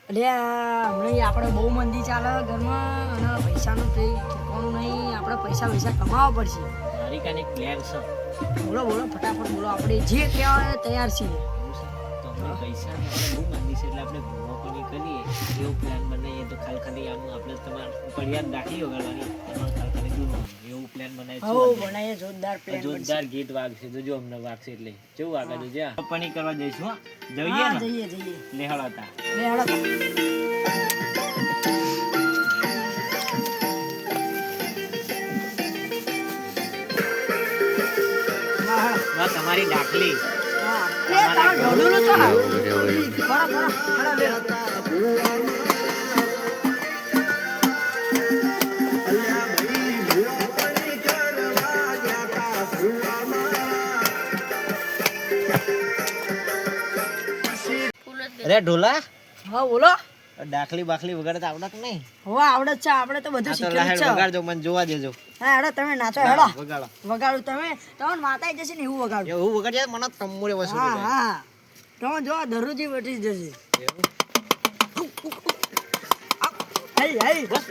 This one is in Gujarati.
હમણાં આપણે બહુ મંદી ચાલે ઘરમાં અને પૈસાનું કંઈ ઠેકાણું નહીં. આપણે પૈસા કમાવા પડશે. મારી કાને એક પ્લાન છે. બોલો ફટાફટ બોલો. આપણે જે કહેવાય તૈયાર છીએ. તો આપણે પૈસા બહુ મંદી છે એટલે આપણે ભૂવા કરીએ એવો પ્લાન બનાવીએ તો ખાલી આમ આપણે તમારે ફરિયાદ દાખલી વગાડવાની તમારે ખાલી દૂર એવું પ્લાન બનાવીએ જોરદાર ગીત વાગશે જોજો અમને વાગશે એટલે કેવું વાગે જોજો કંપની કરવા જઈશું જઈએ ને જઈએ લેહળતા તમારી દાખલી અરે ઢોલા હા બોલો. દાખલી બાખલી વગાડતા આવડત નહીં? આવડે છે. આપણે તો બધું શીખેલું છે. વગાડજો મને જોવા દેજો. હા હેડો તમે નાચો. હેડો વગાડો. વગાડું તમને માતા આવી જશે ને એવું વગાડું. એવું વગાડજે મને તમુરે વસુ. હા તમે જો દરરોજ વટી જશે. એવું હઈ બસ